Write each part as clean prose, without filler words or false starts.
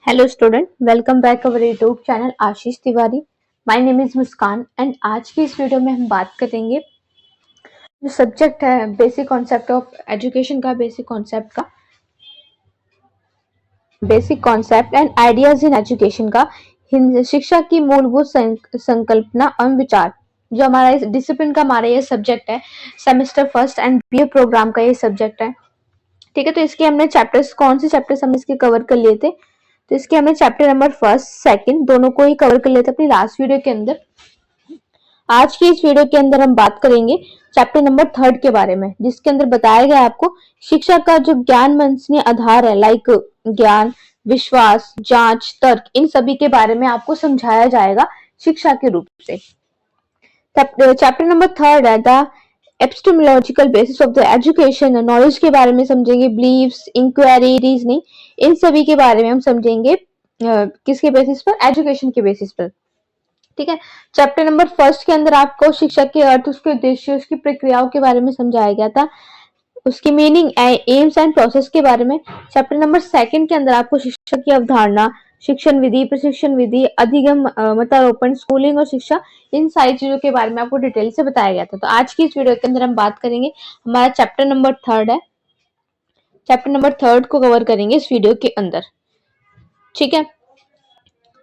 Hello student, welcome back our YouTube channel Ashish Tiwari. My name is Muskan and आज की इस video में हम बात करेंगे जो सब्जेक्ट है बेसिक कॉन्सेप्ट ऑफ एजुकेशन का, basic concept and ideas in education का, शिक्षा की मूलभूत संकल्पना एवं विचार। जो हमारा इस डिसिप्लिन का हमारा ये सब्जेक्ट है, semester first and BA programme का ये सब्जेक्ट है। ठीक है, तो इसके हमने चैप्टर्स, कौन से चैप्टर्स हमने इसके कवर कर लिए थे, तो इसके हमने चैप्टर नंबर फर्स्ट सेकंड दोनों को ही कवर कर लेते अपनी लास्ट वीडियो के अंदर। आज की इस वीडियो के अंदर हम बात करेंगे चैप्टर नंबर थर्ड के बारे में, जिसके अंदर बताया गया आपको शिक्षा का जो ज्ञान मंचनीय आधार है, लाइक ज्ञान, विश्वास, जांच, तर्क, इन सभी के बारे में आपको समझाया जाएगा शिक्षा के रूप से। चैप्टर नंबर थर्ड है the epistemological basis of the education, knowledge के बारे में समझेंगे, बिलीव्स, इंक्वायरी, रीजनिंग, इन सभी के बारे में हम समझेंगे किसके बेसिस पर, एजुकेशन के बेसिस पर। ठीक है, चैप्टर नंबर फर्स्ट के अंदर आपको शिक्षा के अर्थ, उसके उद्देश्य, उसकी प्रक्रियाओं के बारे में समझाया गया था, उसकी मीनिंग, एम्स एंड प्रोसेस के बारे में। चैप्टर नंबर सेकंड के अंदर आपको शिक्षा की अवधारणा, शिक्षण विधि, प्रशिक्षण विधि, अधिगम, मतारोपण, स्कूलिंग और शिक्षा, इन सारी चीजों के बारे में आपको डिटेल से बताया गया था। तो आज की इस वीडियो के अंदर हम बात करेंगे, हमारा चैप्टर नंबर थर्ड है, चैप्टर नंबर थर्ड को कवर करेंगे इस वीडियो के अंदर। ठीक है,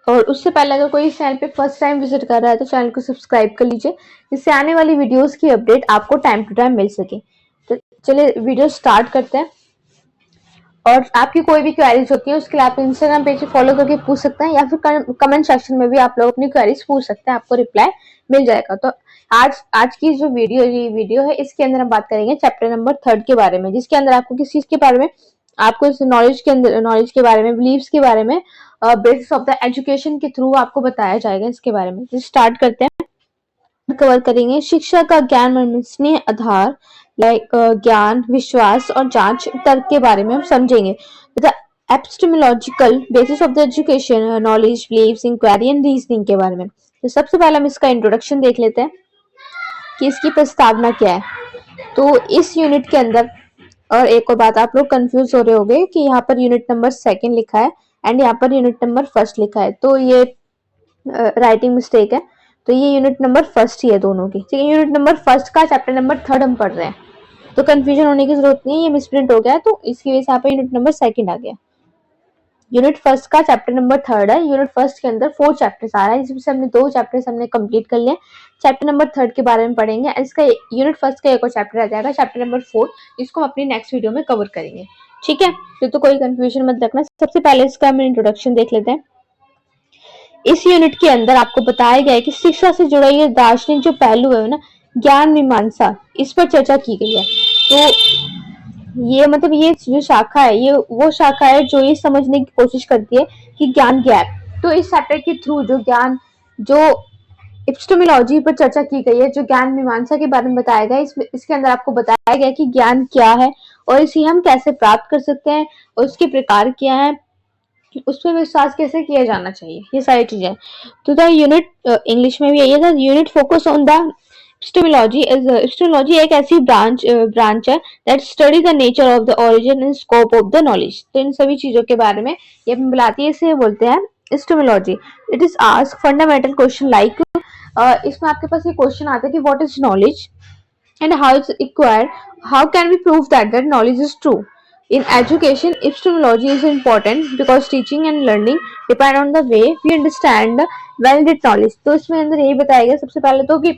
और उससे पहले अगर कोई इस चैनल पे फर्स्ट टाइम विजिट कर रहा है तो चैनल को सब्सक्राइब कर लीजिए, जिससे आने वाली वीडियोस की अपडेट आपको टाइम टू टाइम मिल सके। तो चलिए वीडियो स्टार्ट करते हैं। और आपकी कोई भी क्वेरीज होती है उसके लिए आप इंस्टाग्राम पेज फॉलो करके पूछ सकते हैं, या फिर कमेंट सेक्शन में भी आप लोग अपनी क्वेरीज पूछ सकते हैं, आपको रिप्लाई मिल जाएगा। तो आज की जो वीडियो है, इसके अंदर हम बात करेंगे चैप्टर नंबर थर्ड के बारे में, जिसके अंदर आपको किस चीज के बारे में, आपको इस नॉलेज के बारे में, बिलीव्स के बारे में, बेसिस ऑफ द एजुकेशन के थ्रू आपको बताया जाएगा इसके बारे में। तो स्टार्ट करते हैं, कवर करेंगे शिक्षा का ज्ञान मंचनीय आधार, लाइक ज्ञान, विश्वास और जांच, तर्क के बारे में हम समझेंगे। The epistemological basis of the education, knowledge, beliefs, inquiry and reasoning के बारे में। तो सबसे पहले हम इसका इंट्रोडक्शन देख लेते हैं कि इसकी प्रस्तावना क्या है। तो इस यूनिट के अंदर, और एक और बात, आप लोग कंफ्यूज हो रहे होंगे कि यहाँ पर यूनिट नंबर सेकंड लिखा है एंड यहाँ पर यूनिट नंबर फर्स्ट लिखा है, तो ये राइटिंग मिस्टेक है। तो ये यूनिट नंबर फर्स्ट ही है दोनों की। ठीक है, यूनिट नंबर फर्स्ट का चैप्टर नंबर थर्ड हम पढ़ रहे हैं, तो कंफ्यूजन होने की जरूरत नहीं है, ये मिसप्रिंट हो गया तो इसकी वजह से यहाँ पे यूनिट नंबर सेकंड आ गया। यूनिट फर्स्ट का चैप्टर नंबर थर्ड है। यूनिट फर्स्ट के अंदर 4 चैप्टर्स आ रहे हैं, जिसमें हमने 2 चैप्टर्स हमने कंप्लीट कर लिए। चैप्टर नंबर थर्ड के बारे में पढ़ेंगे, इसका यूनिट फर्स्ट का एक और चैप्टर आ जाएगा, चैप्टर नंबर 4, जिसको हम अपनी नेक्स्ट वीडियो में कवर करेंगे। ठीक है, तो कोई कंफ्यूजन मत रखना। सबसे पहले इसका हम इंट्रोडक्शन देख लेते हैं। इस यूनिट के अंदर आपको बताया गया है कि शिक्षा से जुड़ा ये दार्शनिक जो पहलू है ना, ज्ञान मीमांसा, इस पर चर्चा की गई है। तो ये मतलब ये जो शाखा है, ये वो शाखा है जो ये समझने की कोशिश करती है कि ज्ञान क्या है। तो इस चैप्टर के थ्रू जो ज्ञान, जो एपिस्टेमोलॉजी पर चर्चा की गई है, जो ज्ञान मीमांसा के बारे में बताया गया, इसके अंदर आपको बताया गया कि ज्ञान क्या है और इसे हम कैसे प्राप्त कर सकते हैं और उसके प्रकार क्या है, उस पर विश्वास कैसे किया जाना चाहिए, ये सारी चीजें। तो द यूनिट, इंग्लिश में भी यही है, unit focus on the epistemology एक ऐसी ब्रांच है that study the nature of the origin and scope of the knowledge. तो इन सभी चीजों के बारे में ये बुलाती है, इसे बोलते हैं epistemology. It is ask fundamental question like, इसमें आपके पास ये क्वेश्चन आता है कि what is knowledge and how it's acquired, how can we prove that knowledge is true. In education, epistemology is important because teaching and learning depend on the way we understand the valid knowledge. तो इसमें अंदर यही बताया गया सबसे पहले तो कि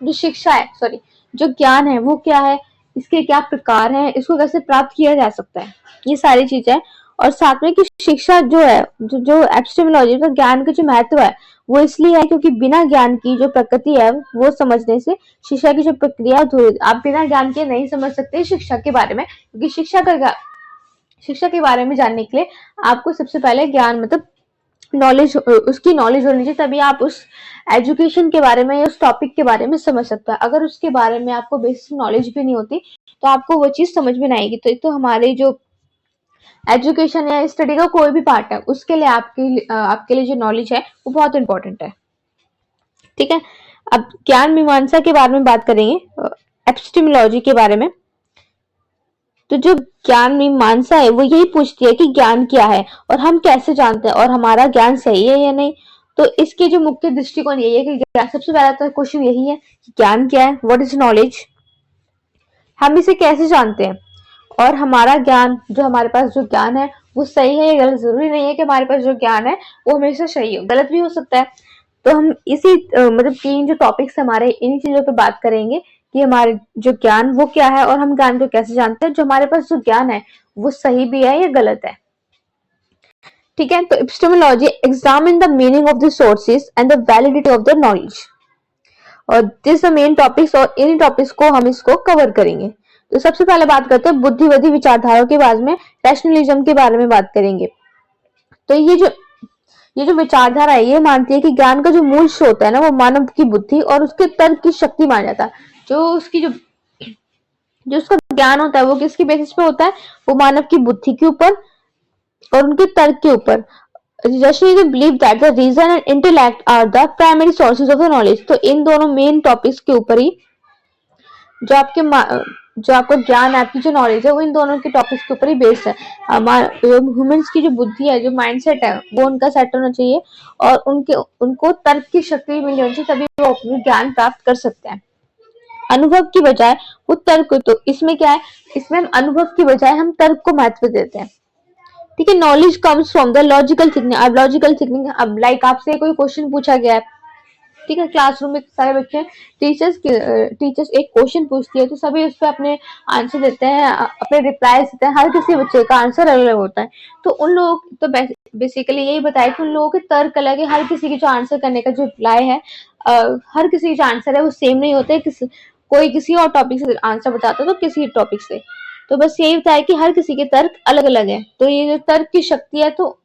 जो शिक्षा है, सॉरी, जो ज्ञान है वो क्या है, इसके क्या प्रकार हैं, इसको कैसे प्राप्त किया जा सकता है, ये सारी चीजें। और साथ में कि शिक्षा जो है, जो एपिस्टेमोलॉजी का ज्ञान का जो महत्व है, वो इसलिए है क्योंकि बिना ज्ञान की जो प्रकृति है वो समझने से शिक्षा की जो प्रक्रिया, आप बिना ज्ञान के नहीं समझ सकते शिक्षा के बारे में, क्योंकि शिक्षा के बारे में जानने के लिए आपको सबसे पहले ज्ञान, मतलब नॉलेज, उसकी नॉलेज होनी चाहिए, तभी आप उस एजुकेशन के बारे में या उस टॉपिक के बारे में समझ सकते हैं। अगर उसके बारे में आपको बेसिक नॉलेज भी नहीं होती तो आपको वो चीज समझ में नहीं आएगी। तो हमारे जो एजुकेशन या स्टडी का कोई भी पार्ट है, उसके लिए आपके लिए जो नॉलेज है वो बहुत इंपॉर्टेंट है। ठीक है, अब ज्ञान मीमांसा के बारे में बात करेंगे, एपिस्टेमोलॉजी के बारे में। तो जो ज्ञान मीमांसा है वो यही पूछती है कि ज्ञान क्या है और हम कैसे जानते हैं और हमारा ज्ञान सही है या नहीं। तो इसके जो मुख्य दृष्टिकोण यही है कि सबसे पहला तो क्वेश्चन यही है कि ज्ञान क्या है, व्हाट इज नॉलेज, हम इसे कैसे जानते हैं, और हमारा ज्ञान, जो हमारे पास जो ज्ञान है वो सही है या गलत। जरूरी नहीं है कि हमारे पास जो ज्ञान है वो हमेशा सही हो, गलत भी हो सकता है। तो हम इसी मतलब तीन जो टॉपिक्स हमारे, इन्हीं चीजों पे बात करेंगे कि हमारे जो ज्ञान वो क्या है और हम ज्ञान को कैसे जानते हैं, जो हमारे पास जो ज्ञान है वो सही भी है या गलत है। ठीक है, तो epistemology examine the meaning of the sources and the validity of the knowledge, और दिस द मेन टॉपिक्स, और इन्हीं टॉपिक्स को हम इसको कवर करेंगे। तो सबसे पहले बात करते हैं बुद्धिवादी विचारधाराओं के बाद में रैशनलिज्म के बारे में बात करेंगे। तो ये जो विचारधारा है ये मानती है कि ज्ञान का जो मूल स्रोत है ना वो मानव की बुद्धि और उसके तर्क की शक्ति माना जाता है। जो उसकी जो उसका ज्ञान होता है वो किसकी बेसिस पे होता है, वो मानव की बुद्धि के ऊपर और उनके तर्क के ऊपर। Believe that the reason and intellect are the primary sources of the knowledge. तो इन दोनों मेन टॉपिक्स के ऊपर ही जो आपको ज्ञान, आपकी जो नॉलेज है वो इन दोनों के टॉपिक्स के ऊपर ही बेस्ड है। ह्यूमंस की जो बुद्धि है, जो माइंडसेट है, वो उनका सेट होना चाहिए और उनको तर्क की शक्ति मिलनी चाहिए, तभी वो अपनी ज्ञान प्राप्त कर सकते हैं। अनुभव की बजाय वो तर्क, तो इसमें क्या है, इसमें हम अनुभव की बजाय हम तर्क को महत्व देते हैं। ठीक है, knowledge comes from the logical thinking. अब लॉजिकल थिंकिंग, अब लाइक आपसे कोई क्वेश्चन पूछा गया है, ठीक है, क्लासरूम में सारे बच्चे, टीचर्स एक क्वेश्चन पूछती है तो सभी उस पर अपने आंसर देते हैं, अपने रिप्लाई देते हैं, हर किसी बच्चे का आंसर अलग अलग होता है। तो उन लोग तो बेसिकली यही बताया कि उन लोगों के तर्क अलग है, हर किसी की जो आंसर करने का जो रिप्लाई है, हर किसी की जो आंसर है वो सेम नहीं होते। कोई किसी और टॉपिक से आंसर बताता है तो किसी टॉपिक से, तो बस यही बताया कि हर किसी के तर्क अलग अलग है। तो ये जो तर्क की शक्ति है, तो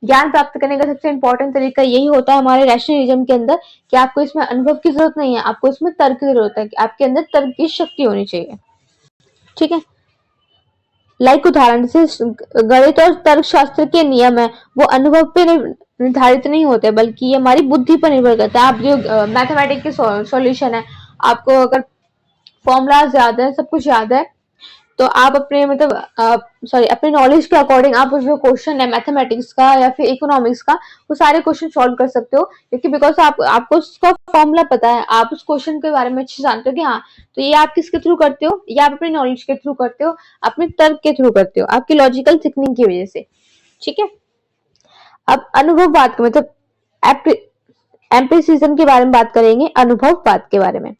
ज्ञान प्राप्त करने का सबसे इंपॉर्टेंट तरीका यही होता है हमारे रैशनलिज्म के अंदर कि आपको इसमें अनुभव की जरूरत नहीं है, आपको इसमें तर्क की जरूरत है कि आपके अंदर तर्क की शक्ति होनी चाहिए। ठीक है, लाइक उदाहरण से गणित और तर्क शास्त्र के नियम है वो अनुभव पे निर्धारित नहीं होते, बल्कि ये हमारी बुद्धि पर निर्भर करता है। आप जो मैथमेटिक्स के सॉल्यूशन है, आपको अगर फॉर्मूलाज याद है, सब कुछ याद है, तो आप अपने अपने नॉलेज के अकॉर्डिंग आप जो क्वेश्चन है मैथमेटिक्स का या फिर इकोनॉमिक्स का, वो सारे क्वेश्चन सॉल्व कर सकते हो, क्योंकि बिकॉज आपको उसका फॉर्मूला पता है, आप उस क्वेश्चन के बारे में अच्छे जानते हो कि हाँ, तो ये आप किसके थ्रू करते हो, ये आप अपने नॉलेज के थ्रू करते हो, अपने तर्क के थ्रू करते हो, आपकी लॉजिकल थिंकिंग की वजह से। ठीक है, अब अनुभव बात मतलब एम्पिरिसिज्म के बारे में बात करेंगे, अनुभव बात के बारे में।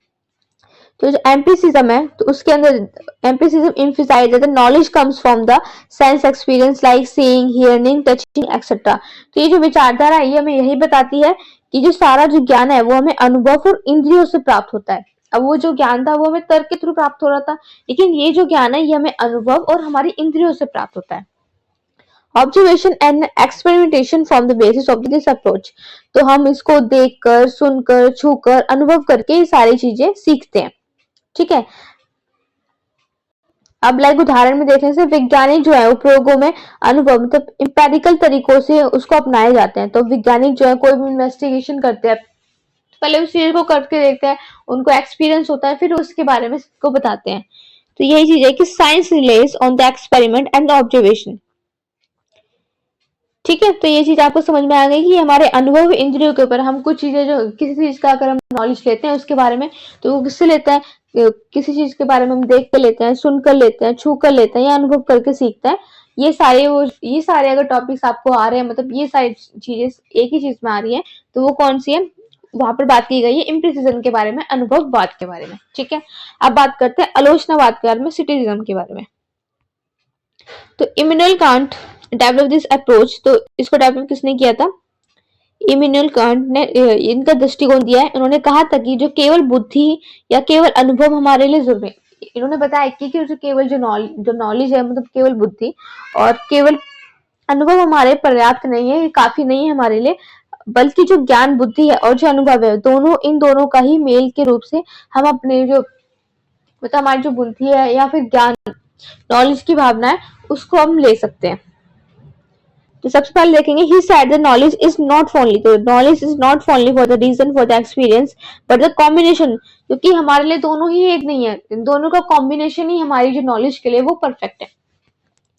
तो जो एम्पिरिसिज्म है, तो उसके अंदर empiricism emphasise that knowledge comes from the sense experience like seeing, hearing, touching etcetera. तो ये जो विचारधारा है ये हमें यही बताती है कि जो सारा जो ज्ञान है वो हमें अनुभव और इंद्रियों से प्राप्त होता है। अब वो जो ज्ञान था वो हमें तर्क के थ्रू प्राप्त हो रहा था, लेकिन ये जो ज्ञान है ये हमें अनुभव और हमारी इंद्रियों से प्राप्त होता है। Observation and experimentation from the basis of this approach. तो हम इसको देखकर, सुनकर, छूकर, अनुभव करके ये सारी चीजें सीखते हैं। ठीक है, अब लाइक उदाहरण में देखने से वैज्ञानिक जो है वो प्रयोगों में अनुभव मतलब इंपेरिकल तरीकों से उसको अपनाए जाते हैं। तो वैज्ञानिक जो है कोई भी इन्वेस्टिगेशन करते हैं, पहले उस चीज को करके देखते हैं, उनको एक्सपीरियंस होता है, फिर उसके बारे में को बताते हैं। तो यही चीज है कि science release on the experiment and the observation. ठीक है, तो ये चीज आपको समझ में आ गई कि हमारे अनुभव इंद्रियों के ऊपर हम कुछ चीजें, जो किसी चीज का अगर हम नॉलेज लेते हैं उसके बारे में, तो वो किससे लेते हैं, किसी चीज के बारे में हम देख कर लेते हैं, सुन कर लेते हैं, छू कर लेते हैं या अनुभव करके सीखते हैं। ये सारे अगर टॉपिक्स आपको आ रहे हैं, मतलब ये सारी चीजें एक ही चीज में आ रही है, तो वो कौन सी है, वहां पर बात की गई है एम्पिरिसिज्म के बारे में, अनुभववाद के बारे में। ठीक है, अब बात करते हैं आलोचनावाद के बारे में, सिटिज्म के बारे में। तो Immanuel Kant develop this approach. तो इसको डेवलप किसने किया था, इमैनुअल कांट ने इनका दृष्टिकोण दिया है। उन्होंने कहा था कि जो केवल बुद्धि या केवल अनुभव हमारे लिए जरूरी है। इन्होंने बताया कि जो केवल जो नॉलेज है, मतलब केवल बुद्धि और केवल अनुभव हमारे पर्याप्त नहीं है, ये काफी नहीं है हमारे लिए, बल्कि जो ज्ञान बुद्धि है और जो अनुभव है, इन दोनों का ही मेल के रूप से हम अपने जो मतलब हमारी जो बुद्धि है या फिर ज्ञान, नॉलेज की भावना है, उसको हम ले सकते हैं। तो सबसे पहले देखेंगे he said the knowledge is not only, तो knowledge is not only for the reason for the experience but the combination, क्योंकि हमारे लिए दोनों ही एक नहीं है, दोनों का कॉम्बिनेशन ही हमारी जो नॉलेज के लिए वो परफेक्ट है।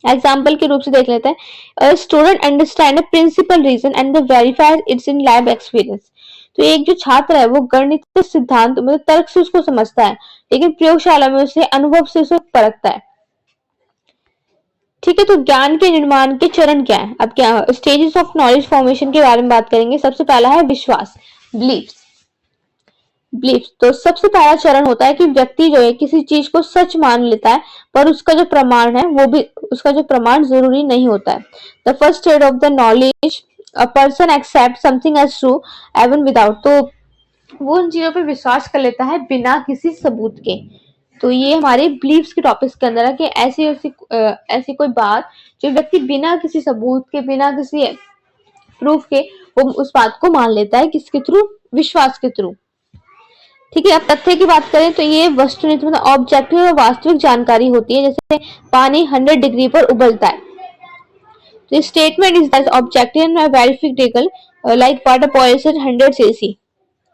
एग्जाम्पल के रूप से देख लेते हैं, student understand principle reason and the verified it's in lab experience. तो एक जो छात्र है वो गणित सिद्धांत मतलब तर्क से उसको समझता है, लेकिन प्रयोगशाला में उसे अनुभव से उसे परखता है। ठीक है, तो ज्ञान के निर्माण के चरण क्या है? अब क्या स्टेजेस ऑफ नॉलेज फॉर्मेशन के बारे में बात करेंगे। सबसे पहला है विश्वास, बिलीफ। तो सबसे पहला चरण होता है कि व्यक्ति जो है किसी चीज को सच मान लेता है, पर उसका जो प्रमाण है वो भी उसका जो प्रमाण जरूरी नहीं होता है। The first stage of the knowledge, a person accept something as true even without, तो वो उन चीजों पर विश्वास कर लेता है बिना किसी सबूत के। तो ये हमारे बिलीव्स के टॉपिक्स के अंदर है कि ऐसी कोई बात जो व्यक्ति बिना किसी सबूत के, बिना किसी प्रूफ के वो उस बात को मान लेता है, किसके थ्रू? विश्वास के थ्रू। ठीक है, अब तथ्य की बात करें तो ये वस्तुनिष्ठ मतलब ऑब्जेक्टिव और वास्तविक जानकारी होती है, जैसे पानी 100 डिग्री पर उबलता है। तो statement is that objective and verifiable like water boils at 100 cc।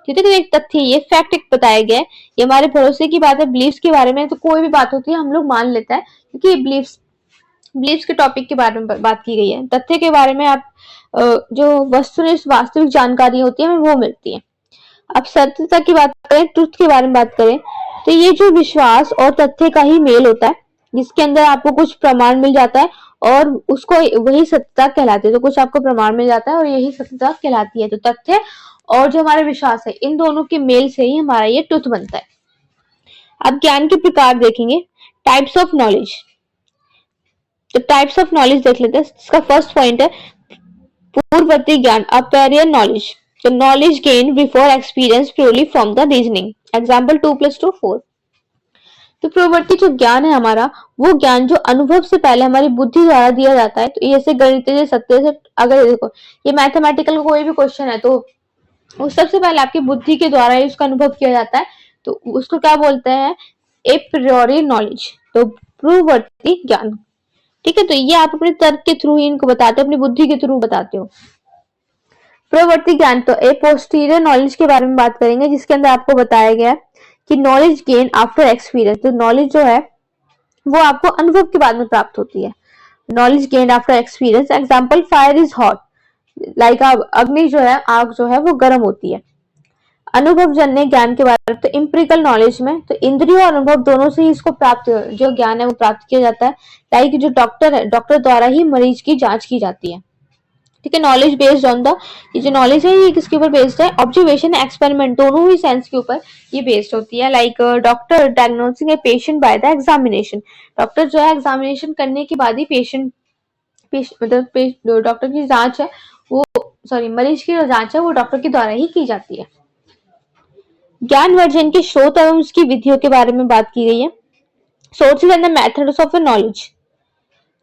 ठीक है, तो एक तथ्य, ये फैक्ट एक बताया गया है, ये हमारे भरोसे की बात है। बिलीव्स के बारे में तो कोई भी बात होती है हम लोग मान लेते हैं, क्योंकि ये बिलीव्स के टॉपिक के बारे में बात की गई है। तथ्य के बारे में आप जो वस्तुनिष्ठ वास्तविक जानकारी होती है वो मिलती है। अब सत्यता की बात करें, ट्रुथ के बारे में बात करें, तो ये जो विश्वास और तथ्य का ही मेल होता है, जिसके अंदर आपको कुछ प्रमाण मिल जाता है और उसको वही सत्यता कहलाती है। तो कुछ आपको प्रमाण मिल जाता है और यही सत्यता कहलाती है। तो तथ्य और जो हमारा विश्वास है, इन दोनों के मेल से ही हमारा ये ट्रुथ बनता है। अब ज्ञान के प्रकार देखेंगे, टाइप्स ऑफ नॉलेज। तो टाइप्स ऑफ नॉलेज देख लेते हैं। इसका फर्स्ट पॉइंट है पूर्ववर्ती ज्ञान, अपेरियर knowledge. So knowledge gained before experience purely from the reasoning. Example 2 + 2 4. तो पूर्ववर्ती जो ज्ञान है हमारा, वो ज्ञान जो अनुभव से पहले हमारी बुद्धि द्वारा दिया जाता है। तो जैसे गणित से, सत्य से, अगर देखो ये मैथमेटिकल कोई भी क्वेश्चन है तो वो सबसे पहले आपकी बुद्धि के द्वारा ही उसका अनुभव किया जाता है। तो उसको क्या बोलते हैं? ए प्रियोरी नॉलेज, तो पूर्ववर्ती ज्ञान। ठीक है, तो ये आप अपने तर्क के थ्रू ही इनको बताते हो, अपनी बुद्धि के थ्रू बताते हो। पूर्ववर्ती ज्ञान, तो ए पोस्टीरियर नॉलेज के बारे में बात करेंगे, जिसके अंदर आपको बताया गया कि नॉलेज गेन आफ्टर एक्सपीरियंस। तो नॉलेज जो है वो आपको अनुभव के बाद में प्राप्त होती है। Knowledge gain after experience. Example fire is hot, like अग्नि जो है, आग जो है वो गर्म होती है। अनुभव जन्य ज्ञान के बारे में, तो इम्पिरिकल नॉलेज में तो इंद्रियों और अनुभव दोनों से ही इसको प्राप्त, जो ज्ञान है वो प्राप्त किया जाता है। लाइक जो डॉक्टर है, डॉक्टर द्वारा ही मरीज की जांच की जाती है। ठीक है, नॉलेज बेस्ड ऑन द, ये जो नॉलेज है ये किसके ऊपर बेस्ड है? ऑब्जर्वेशन, एक्सपेरिमेंट, दोनों ही सेंस के ऊपर ये बेस्ड होती है। Like doctor diagnosing a patient by the examination, doctor जो है एग्जामिनेशन करने के बाद ही पेशेंट मतलब डॉक्टर की जांच है वो, सॉरी मरीज की जो जांच है वो डॉक्टर के द्वारा ही की जाती है। ज्ञान वर्जन के स्रोत एवं उसकी विधियों के बारे में बात की गई है। Sources and the methods of knowledge,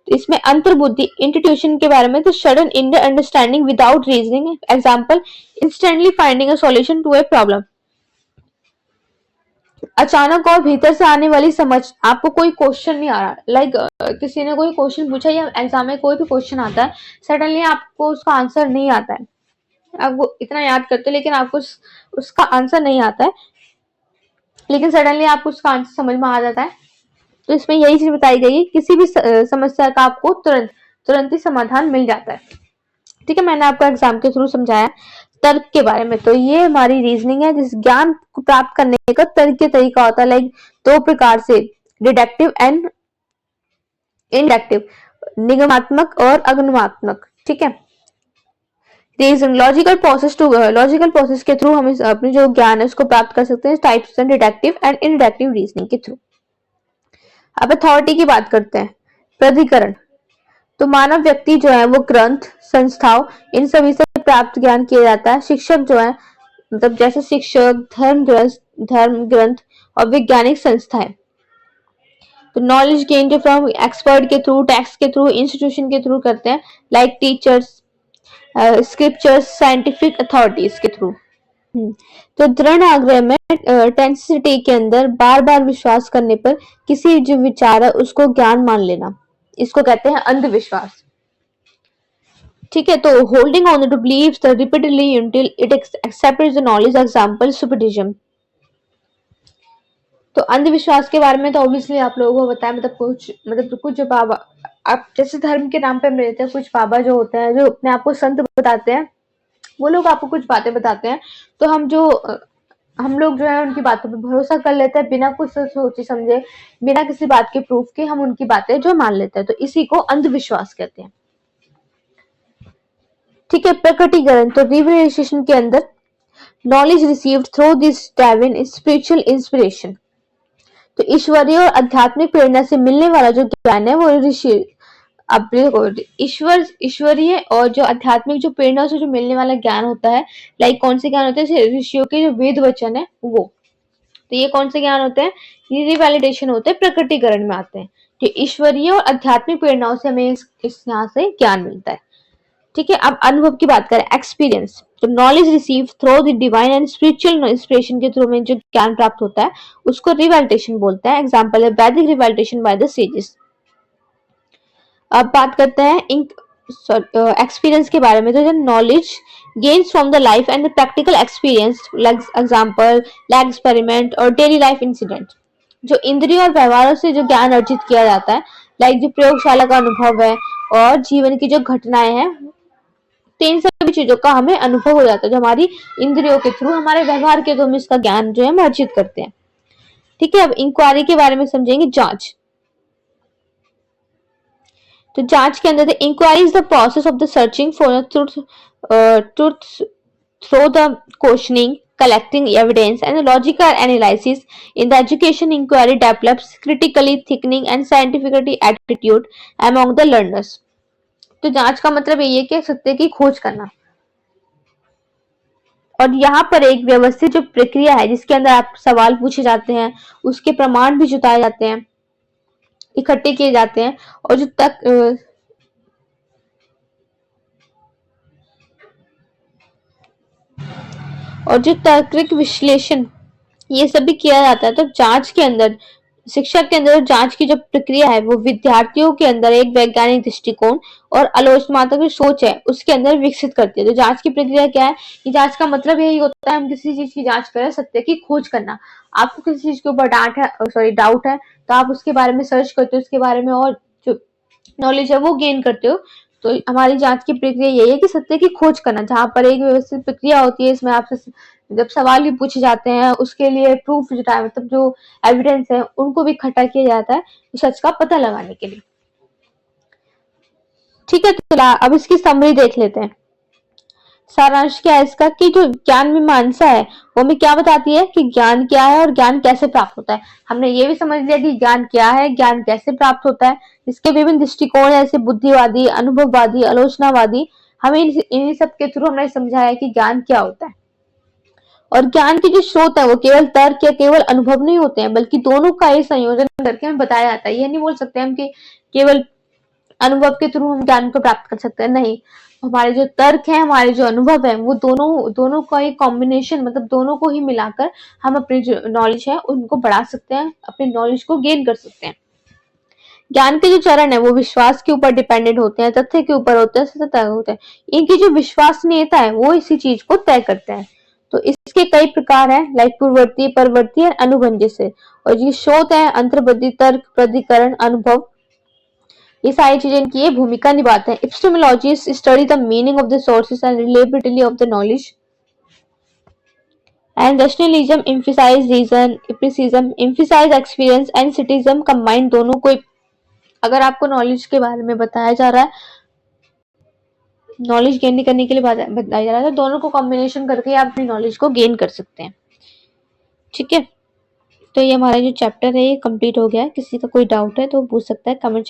इसमें अंतर्बुद्धि, इंट्यूशन के बारे में, तो sudden in understanding without reasoning. Example instantly finding a solution to a problem. अचानक और भीतर से आने वाली समझ, आपको कोई क्वेश्चन नहीं आ रहा, लाइक किसी ने कोई क्वेश्चन पूछा या एग्जाम में कोई भी क्वेश्चन आता है, सडनली आपको उसका आंसर नहीं आता है, आपको इतना याद करते लेकिन आपको उसका आंसर नहीं आता है, लेकिन सडनली आपको उसका आंसर समझ में आ जाता है। तो इसमें यही चीज बताई गई है, किसी भी समस्या का आपको तुरंत ही समाधान मिल जाता है। ठीक है, मैंने आपको एग्जाम के थ्रू समझाया तर्क के बारे में। तो ये हमारी रीजनिंग है, जिस ज्ञान को प्राप्त करने का तर्क के तरीका होता है, लाइक दो प्रकार से, डिडक्टिव एंड इंडक्टिव, निगमात्मक और अगमात्मक। ठीक है, रीजन, लॉजिकल प्रोसेस के थ्रू हम अपने जो ज्ञान है उसको प्राप्त कर सकते हैं, types and deductive and inductive reasoning के थ्रू। अब अथॉरिटी की बात करते हैं, प्राधिकरण। तो मानव व्यक्ति जो है वो ग्रंथ, संस्थाओं, इन सभी से प्राप्त ज्ञान किया जाता है। शिक्षक जो है मतलब जैसे शिक्षक, धर्म ग्रंथ और वैज्ञानिक संस्थाएं। तो नॉलेज गेन फ्रॉम एक्सपर्ट के थ्रू, टेक्स्ट के थ्रू, इंस्टीट्यूशन के थ्रू करते हैं, like teachers, scriptures, scientific authorities के थ्रू। तो दृढ़ आग्रह में टेंसिटी के अंदर बार बार विश्वास करने पर किसी जो विचार है उसको ज्ञान मान लेना, इसको कहते हैं अंधविश्वास। ठीक है, तो holding on to beliefs the repeatedly until it accepts the knowledge, example superstition। तो अंधविश्वास के बारे में तो ऑब्वियसली आप लोगों को बताया, मतलब कुछ बाबा, आप जैसे धर्म के नाम पे हम लेते हैं, कुछ बाबा जो होते हैं जो अपने आप को संत बताते हैं, वो लोग आपको कुछ बातें बताते हैं, तो हम लोग जो है उनकी बातों पे भरोसा कर लेते हैं बिना कुछ सोचे समझे, बिना किसी बात के प्रूफ के हम उनकी बातें जो मान लेते हैं, तो इसी को अंधविश्वास कहते हैं। ठीक है, प्रकटीकरण, तो रिवलाइजेशन के अंदर knowledge received through this divine spiritual inspiration, तो ईश्वरीय और आध्यात्मिक प्रेरणा से मिलने वाला जो ज्ञान है वो ऋषि, अब ईश्वरीय और जो आध्यात्मिक जो प्रेरणा से जो मिलने वाला ज्ञान होता है, लाइक कौन से ज्ञान होते हैं, ऋषियों के जो वेद वचन है वो, तो ये कौन से ज्ञान होते हैं, ये रिवैलिडेशन होते हैं, प्रकटीकरण में आते हैं, जो ईश्वरीय और आध्यात्मिक प्रेरणाओं से हमें इस यहाँ से ज्ञान मिलता है। ठीक है, अब अनुभव की बात करें, एक्सपीरियंस, तो knowledge receive through the divine and spiritual inspiration के थ्रू में जो ज्ञान प्राप्त होता है उसको रिवैलिडेशन बोलते हैं। एग्जांपल है वैदिक रिवैलिडेशन बाय द सेजेस। अब बात करते हैं एक्सपीरियंस के बारे में, तो जो knowledge gains from the life and the practical experience, example lab experiment और डेली लाइफ इंसिडेंट, जो इंद्रियों और व्यवहारों से जो ज्ञान अर्जित किया जाता है, लाइक जो प्रयोगशाला का अनुभव है और जीवन की जो घटनाएं हैं, तो इन सभी चीजों का हमें अनुभव हो जाता है, जो हमारी इंद्रियों के थ्रू, हमारे व्यवहार के थ्रू हम इसका ज्ञान जो है हम अर्जित करते हैं। ठीक है, अब इंक्वायरी के बारे में समझेंगे, जांच, तो जांच के अंदर inquiry is the process of the searching for truth through the questioning, collecting evidence and logical analysis in the education. Inquiry develops critically thinking and scientific attitude among the learners। तो जांच का मतलब यही है कि सत्य की खोज करना, और यहाँ पर एक व्यवस्थित जो प्रक्रिया है जिसके अंदर आप सवाल पूछे जाते हैं, उसके प्रमाण भी जुटाए जाते हैं, इकट्ठे किए जाते हैं, और जो तार्किक विश्लेषण ये सब भी किया जाता है। तो जांच के अंदर, शिक्षा के अंदर जांच की जो प्रक्रिया है वो विद्यार्थियों के अंदर एक वैज्ञानिक दृष्टिकोण और आलोचनात्मक सोच है उसके अंदर विकसित करती है। तो जांच की प्रक्रिया क्या है, कि जांच का मतलब यही होता है हम किसी चीज की जांच करें, सत्य की खोज करना। आपको किसी चीज के ऊपर डाउट है तो आप उसके बारे में सर्च करते हो, उसके बारे में और जो नॉलेज है वो गेन करते हो। तो हमारी जांच की प्रक्रिया यही है कि सत्य की खोज करना, जहां पर एक व्यवस्थित प्रक्रिया होती है, इसमें आपसे जब सवाल भी पूछे जाते हैं उसके लिए प्रूफ जुटाए, मतलब जो एविडेंस है उनको भी इकट्ठा किया जाता है सच का पता लगाने के लिए। ठीक है, तो अब इसकी समरी देख लेते हैं। सारांश क्या है इसका, कि जो ज्ञान मीमांसा है वो हमें क्या बताती है कि ज्ञान क्या है और ज्ञान कैसे प्राप्त होता है। हमने ये भी समझ लिया कि ज्ञान क्या है, ज्ञान कैसे प्राप्त होता है, इसके विभिन्न दृष्टिकोण जैसे बुद्धिवादी, अनुभववादी, आलोचनावादी। हमें इन सब के थ्रू हमने समझा है कि ज्ञान क्या होता है, और ज्ञान के जो स्रोत है वो केवल तर्क या केवल अनुभव नहीं होते हैं, बल्कि दोनों का ही संयोजन करके हमें बताया जाता है। ये नहीं बोल सकते हम कि केवल अनुभव के थ्रू हम ज्ञान को प्राप्त कर सकते हैं, नहीं, हमारे जो तर्क है, हमारे जो अनुभव है, वो दोनों का एक कॉम्बिनेशन, मतलब दोनों को ही मिलाकर हम अपनी जो नॉलेज है उनको बढ़ा सकते हैं, अपनी नॉलेज को गेन कर सकते हैं। ज्ञान के जो चरण है वो विश्वास के ऊपर डिपेंडेंट होते हैं, तथ्य के ऊपर होते हैं, सत्य होते हैं। इनकी जो विश्वसनीयता है वो इसी चीज को तय करते हैं। तो इसके कई प्रकार हैं, लाइक पूर्ववर्ती, परवर्ती और अनुबंधी से, और ये स्रोत है अंतर्बुद्धि, तर्क, प्रतिकरण, अनुभव, ये सारी चीजें इनकी ये भूमिका निभाते हैं। Epistemologist study the meaning of the sources and reliability of the knowledge, and rationalism emphasize reason, empiricism emphasize experience, and criticism combine दोनों को। अगर आपको नॉलेज के बारे में बताया जा रहा है, नॉलेज गेन करने के लिए बताया जा रहा है, तो दोनों को कॉम्बिनेशन करके आप अपनी नॉलेज को गेन कर सकते हैं। ठीक है, तो ये हमारा जो चैप्टर है ये कंप्लीट हो गया है। किसी का कोई डाउट है तो पूछ सकता है कमेंट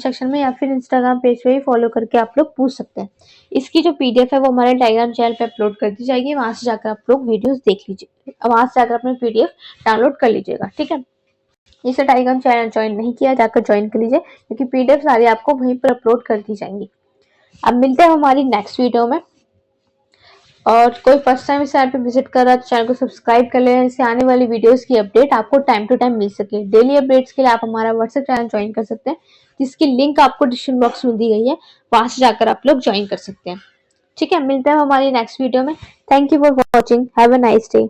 सेक्शन में या फिर इंस्टाग्राम पेज पे ही फॉलो करके आप लोग पूछ सकते हैं। इसकी जो पीडीएफ है वो हमारे टेलीग्राम चैनल पे अपलोड कर दी जाएगी, वहां से जाकर आप लोग वीडियोस देख लीजिए, वहां से जाकर अपने पीडीएफ डाउनलोड कर लीजिएगा। ठीक है, इसे टेलीग्राम चैनल ज्वाइन नहीं किया, जाकर ज्वाइन कर लीजिए, क्योंकि पीडीएफ सारी आपको वहीं पर अपलोड कर दी जाएंगी। अब मिलते हैं हमारी नेक्स्ट वीडियो में। और कोई फर्स्ट टाइम इस चैनल पे विजिट कर रहा है तो चैनल को सब्सक्राइब कर लें, इससे आने वाली वीडियोस की अपडेट आपको टाइम टू टाइम मिल सके। डेली अपडेट्स के लिए आप हमारा व्हाट्सएप चैनल ज्वाइन कर सकते हैं, जिसकी लिंक आपको डिस्क्रिप्शन बॉक्स में दी गई है, वहां से जाकर आप लोग ज्वाइन कर सकते हैं। ठीक है, मिलते हैं हमारी नेक्स्ट वीडियो में। Thank you for watching, have a nice day.